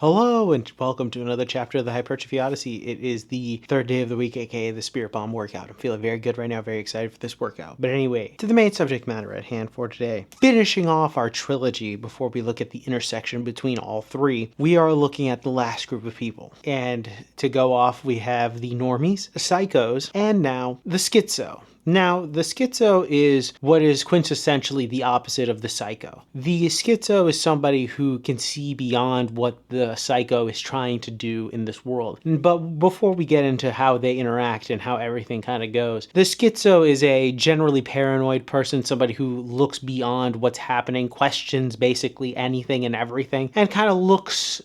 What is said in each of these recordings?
Hello and welcome to another chapter of the Hypertrophy Odyssey. It is the third day of the week, aka the Spirit Bomb workout. I'm feeling very good right now, very excited for this workout. But anyway, to the main subject matter at hand for today. Finishing off our trilogy before we look at the intersection between all three, we are looking at the last group of people. And to go off, we have the normies, psychos, and now the schizo. Now, the schizo is what is quintessentially the opposite of the psycho. The schizo is somebody who can see beyond what the psycho is trying to do in this world. But before we get into how they interact and how everything kind of goes, the schizo is a generally paranoid person, somebody who looks beyond what's happening, questions basically anything and everything, and kind of looks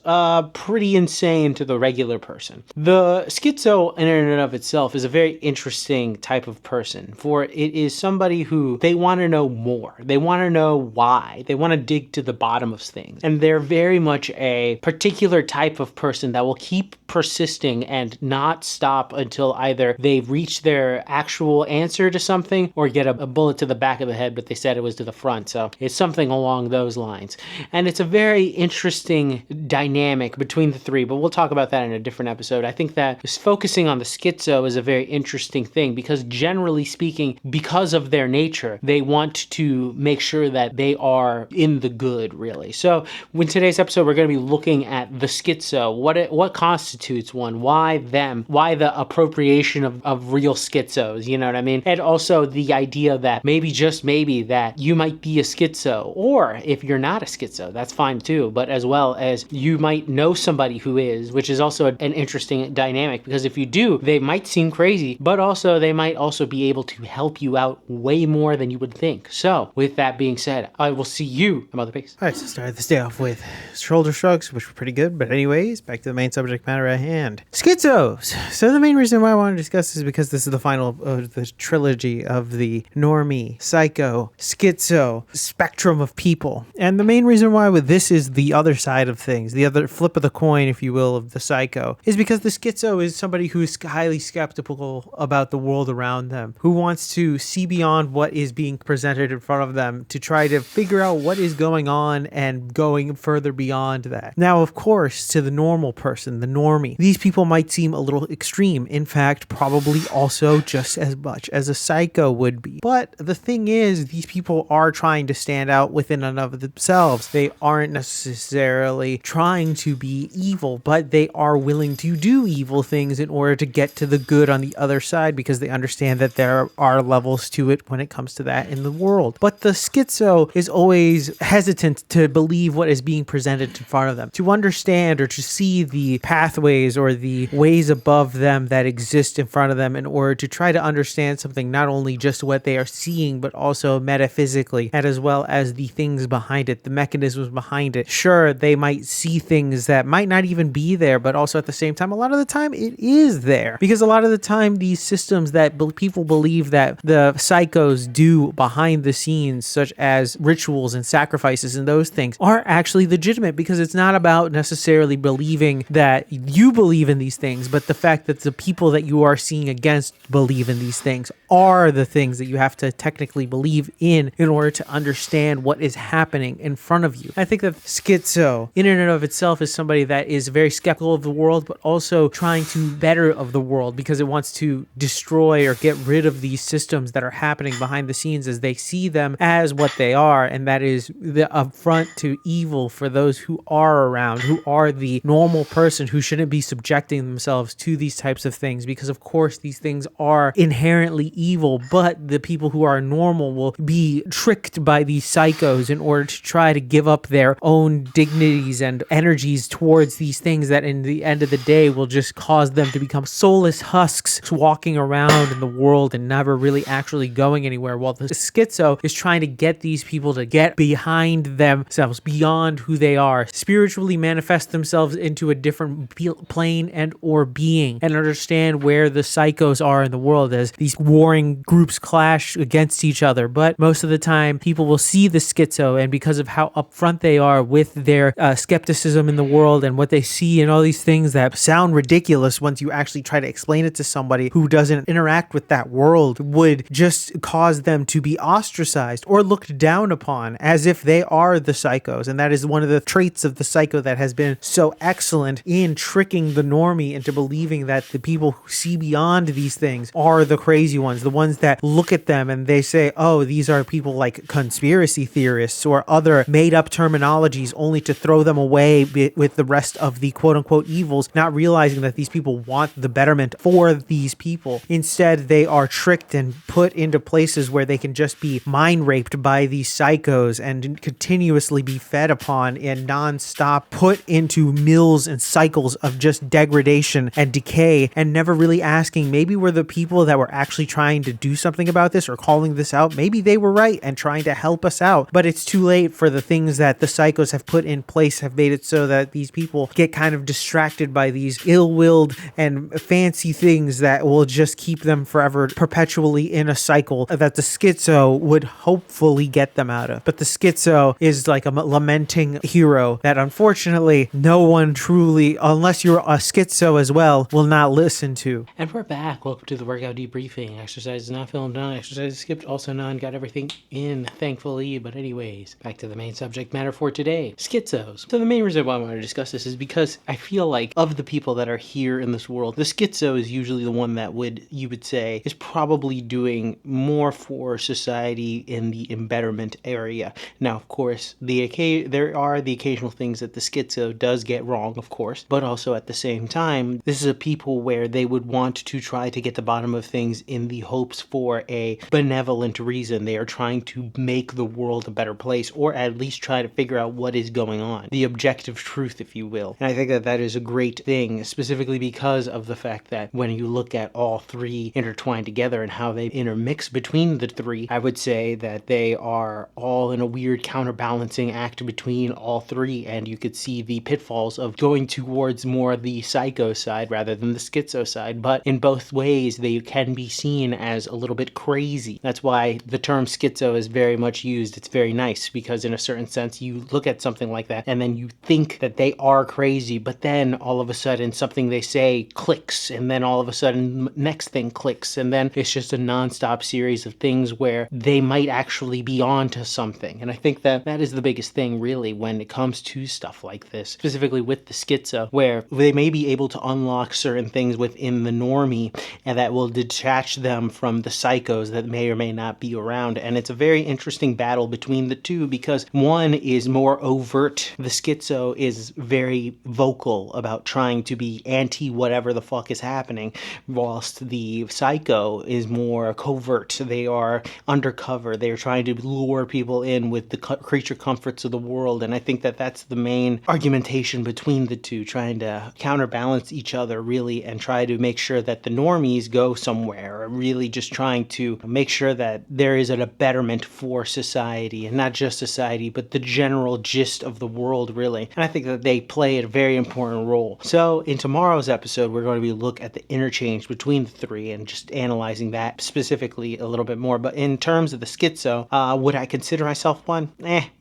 pretty insane to the regular person. The schizo in and of itself is a very interesting type of person. For it is somebody who they want to know more. They want to know why. They want to dig to the bottom of things. And they're very much a particular type of person that will keep persisting and not stop until either they've reached their actual answer to something or get a bullet to the back of the head, but they said it was to the front. So it's something along those lines. And it's a very interesting dynamic between the three, but we'll talk about that in a different episode. I think that focusing on the schizo is a very interesting thing because generally speaking, because of their nature, they want to make sure that they are in the good, really. So in today's episode, we're going to be looking at the schizo, what constitutes one, why them, why the appropriation of real schizos, you know what I mean? And also the idea that maybe, just maybe, that you might be a schizo, or if you're not a schizo, that's fine too, but as well as you might know somebody who is, which is also an interesting dynamic, because if you do, they might seem crazy, but also they might also be able to help you out way more than you would think. So, with that being said, I will see you at Mother Base. Alright, so started this day off with shoulder shrugs, which were pretty good, but anyways, back to the main subject matter at hand. Schizos! So the main reason why I want to discuss this is because this is the final of the trilogy of the normie, psycho, schizo spectrum of people. And the main reason why this is the other side of things, the other flip of the coin, if you will, of the psycho, is because the schizo is somebody who is highly skeptical about the world around them, who wants to see beyond what is being presented in front of them to try to figure out what is going on and going further beyond that. Now, of course, to the normal person, the normie, these people might seem a little extreme. In fact, probably also just as much as a psycho would be. But the thing is, these people are trying to stand out within and of themselves. They aren't necessarily trying to be evil, but they are willing to do evil things in order to get to the good on the other side because they understand that there are levels to it when it comes to that in the world. But the schizo is always hesitant to believe what is being presented in front of them, to understand or to see the pathways or the ways above them that exist in front of them in order to try to understand something, not only just what they are seeing, but also metaphysically, and as well as the things behind it, the mechanisms behind it. Sure, they might see things that might not even be there, but also at the same time, a lot of the time it is there. Because a lot of the time, these systems that people believe that the psychos do behind the scenes, such as rituals and sacrifices and those things, are actually legitimate, because it's not about necessarily believing that you believe in these things, but the fact that the people that you are seeing against believe in these things are the things that you have to technically believe in order to understand what is happening in front of you. I think that schizo in and of itself is somebody that is very skeptical of the world, but also trying to better of the world because it wants to destroy or get rid of these systems that are happening behind the scenes as they see them as what they are, and that is the affront to evil for those who are around, who are the normal person who shouldn't be subjecting themselves to these types of things, because of course these things are inherently evil, but the people who are normal will be tricked by these psychos in order to try to give up their own dignities and energies towards these things that in the end of the day will just cause them to become soulless husks walking around in the world and never really actually going anywhere, while the schizo is trying to get these people to get behind themselves, beyond who they are, spiritually manifest themselves into a different plane and or being, and understand where the psychos are in the world as these warring groups clash against each other. But most of the time people will see the schizo, and because of how upfront they are with their skepticism in the world and what they see and all these things that sound ridiculous once you actually try to explain it to somebody who doesn't interact with that world world would just cause them to be ostracized or looked down upon as if they are the psychos. And that is one of the traits of the psycho that has been so excellent in tricking the normie into believing that the people who see beyond these things are the crazy ones, the ones that look at them and they say, oh, these are people like conspiracy theorists or other made-up terminologies, only to throw them away with the rest of the quote-unquote evils, not realizing that these people want the betterment for these people. Instead, they are tricked and put into places where they can just be mind raped by these psychos and continuously be fed upon and non-stop put into mills and cycles of just degradation and decay, and never really asking, maybe were the people that were actually trying to do something about this or calling this out, maybe they were right and trying to help us out, but it's too late. For the things that the psychos have put in place have made it so that these people get kind of distracted by these ill-willed and fancy things that will just keep them forever perpetually in a cycle that the schizo would hopefully get them out of. But the schizo is like a lamenting hero that unfortunately no one truly, unless you're a schizo as well, will not listen to. And we're back. Welcome to the workout debriefing. Exercises not filmed, none. Exercises skipped, also none. Got everything in, thankfully. But anyways, back to the main subject matter for today. Schizos. So the main reason why I want to discuss this is because I feel like of the people that are here in this world, the schizo is usually the one that you would say is probably doing more for society in the embetterment area. Now, of course, there are the occasional things that the schizo does get wrong, of course, but also at the same time, this is a people where they would want to try to get the bottom of things in the hopes for a benevolent reason. They are trying to make the world a better place, or at least try to figure out what is going on. The objective truth, if you will. And I think that that is a great thing, specifically because of the fact that when you look at all three intertwined together and how they intermix between the three, I would say that they are all in a weird counterbalancing act between all three, and you could see the pitfalls of going towards more the psycho side rather than the schizo side. But in both ways, they can be seen as a little bit crazy. That's why the term schizo is very much used. It's very nice because in a certain sense, you look at something like that and then you think that they are crazy, but then all of a sudden something they say clicks, and then all of a sudden next thing clicks, and then it's just a non-stop series of things where they might actually be onto something. And I think that that is the biggest thing really when it comes to stuff like this, specifically with the schizo, where they may be able to unlock certain things within the normie and that will detach them from the psychos that may or may not be around. And it's a very interesting battle between the two because one is more overt. The schizo is very vocal about trying to be anti whatever the fuck is happening, whilst the psycho is more covert. They are undercover. They are trying to lure people in with the creature comforts of the world. And I think that that's the main argumentation between the two, trying to counterbalance each other really and try to make sure that the normies go somewhere, or really just trying to make sure that there is a betterment for society, and not just society, but the general gist of the world really. And I think that they play a very important role. So in tomorrow's episode, we're going to look at the interchange between the three and just analyzing that specifically a little bit more. But in terms of the schizo, would I consider myself one?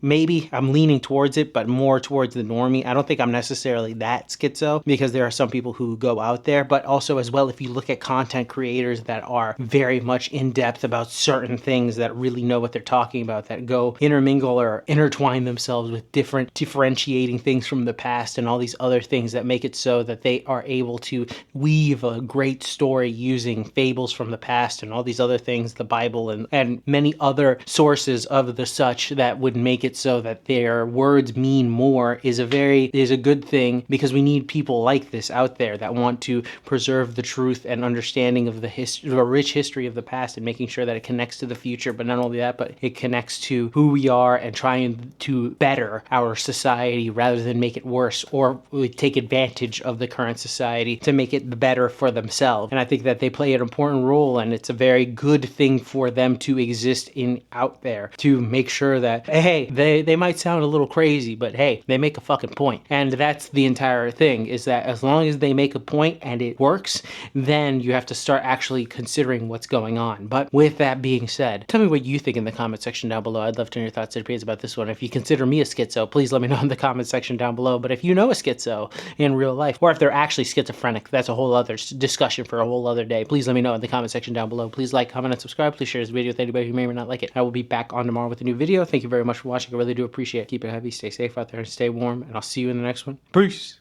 Maybe. I'm leaning towards it, but more towards the normie. I don't think I'm necessarily that schizo because there are some people who go out there, but also as well, if you look at content creators that are very much in depth about certain things, that really know what they're talking about, that go intermingle or intertwine themselves with different differentiating things from the past and all these other things that make it so that they are able to weave a great story using fables from the past and all these other things, the Bible and many other sources of the such, that would make it so that their words mean more, is a good thing, because we need people like this out there that want to preserve the truth and understanding of the rich history of the past and making sure that it connects to the future. But not only that, but it connects to who we are and trying to better our society rather than make it worse, or take advantage of the current society to make it better for themselves. And I think that they play an important role, and it's a very good thing for them to exist out there, to make sure that, hey, they might sound a little crazy, but hey, they make a fucking point. And that's the entire thing, is that as long as they make a point and it works, then you have to start actually considering what's going on. But with that being said, tell me what you think in the comment section down below. I'd love to hear your thoughts and opinions about this one. If you consider me a schizo, please let me know in the comment section down below. But if you know a schizo in real life, or if they're actually schizophrenic, that's a whole other discussion for a whole other day. Please let me know in the comment section section down below. Please like, comment, and subscribe. Please share this video with anybody who may or may not like it. I will be back on tomorrow with a new video. Thank you very much for watching. I really do appreciate it. Keep it heavy, stay safe out there, and stay warm, and I'll see you in the next one. Peace!